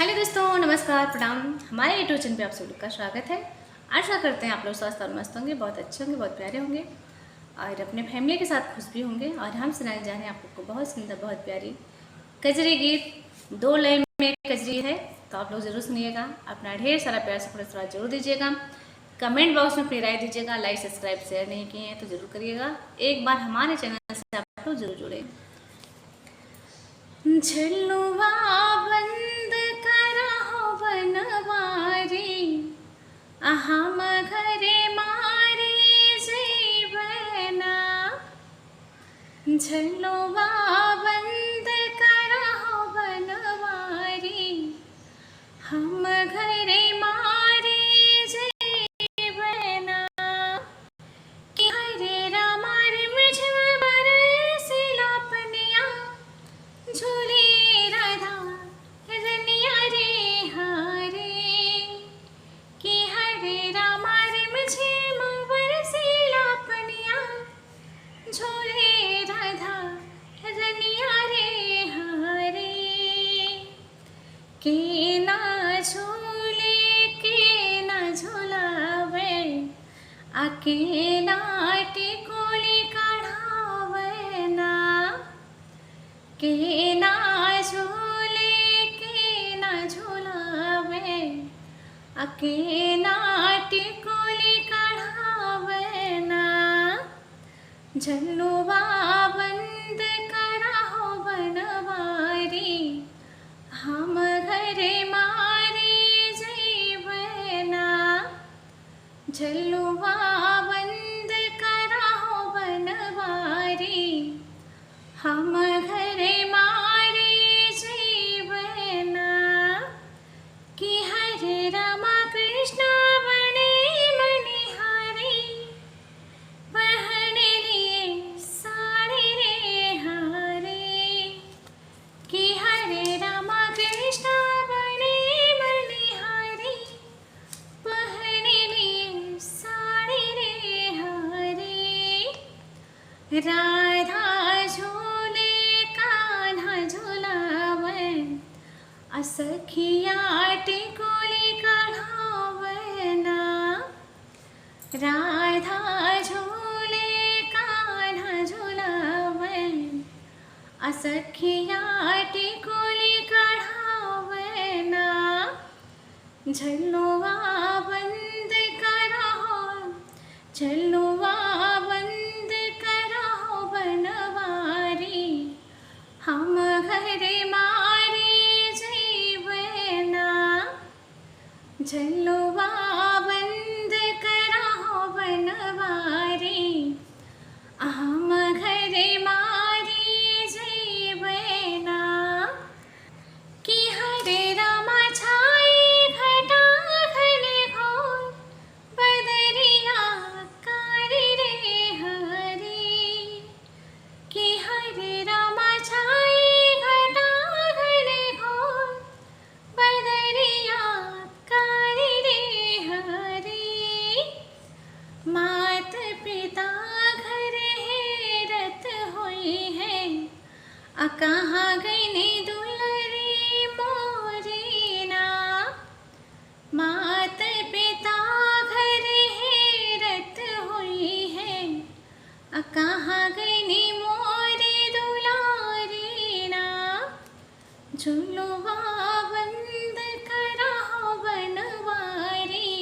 Hello दोस्तों, नमस्कार, प्रणाम। हमारे यूट्यूब चैनल पे आप सभी का स्वागत है। आशा करते हैं आप लोग स्वस्थ और मस्त होंगे, बहुत अच्छे होंगे, बहुत प्यारे होंगे और अपने फैमिली के साथ खुश भी होंगे। और हम सुनाए जा रहे हैं आप लोग को बहुत सुंदर, बहुत प्यारी कजरी गीत। 2 लाइन में कजरी है, तो आप लोग जरूर सुनिएगा। अपना ढेर सारा प्यार से पुरस्कार जरूर दीजिएगा। कमेंट बॉक्स में अपनी राय दीजिएगा। लाइक, सब्सक्राइब, शेयर नहीं किए हैं तो जरूर करिएगा। एक बार हमारे चैनल से आप लोग जरूर जुड़े। झलुआ बंद करहो बनवारी, हम घरे मारे जैबना। झलुआ बंद करहो बनवारी, हम घरे मारे जैबना। कि हरे रामा रिमझिम बरसिला पनिया, झूले राधा रनिया रे हारे। कि हरे रामा रिमझिम बरसिला पनिया, झूले राधा रनिया रे हारे। के ना झूले के ना झूलावे, आके ना टिकोली काढ़ावे ना। के ना झूले के ना झूलावे, आके ना टिकोली काढ़ावे ना। झलुआ बंद करहो बनवारी, हम घरे मारे जैबना। झलुआ बंद करहो बनवारी, हम घरे मारे जैबना। कि हरे रामा कृष्ण बने मनिहारी, पहने लिए साड़ी रे हारे। कि हरे रामा कृष्ण बने मनिहारी, पहने लिए साड़ी रे हारे। राधा झूले कान्हा झूलावन, असखिया टिकोली काढ़ावना। राधा झूले कान्हा झूलावन, असखिया टिकोली काढ़ावना। झलुआ बंद करहो, झलुआ बंद करहो बनवारी, हम घरे मारे जैबना। झलुआ बंद करहो बनवारी, हम घरे मारे जैबना। कि हरे रामा छाई घटा घने घोर, बदरिया कारी रे हरे। कि हरे रामा छाई घटा घने घोर, बदरिया कारी रे हरे। मात पिता घर हेरत होई है, कहाँ गईने दुलरी मोरी ना। मात पिता घर हेरत हुई है, कहाँ गईने मोरी दुलारी ना। झुलुआ बंद करहो बनवारी,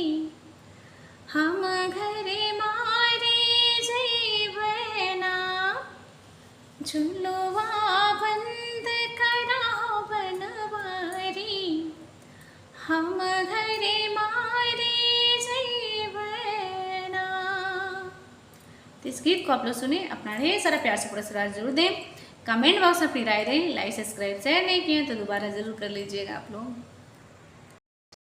हम घरे मारे जैबना। झुलुआ बंद करहो बनवारी, हम घरे मारे जैबना। तो इस गीत को आप लोग सुने, अपना ढेर सारा प्यार से पुरस्कार जरूर दें। कमेंट बॉक्स में अपनी राय दें। लाइक, सब्सक्राइब, शेयर नहीं किए तो दोबारा ज़रूर कर लीजिएगा आप लोग।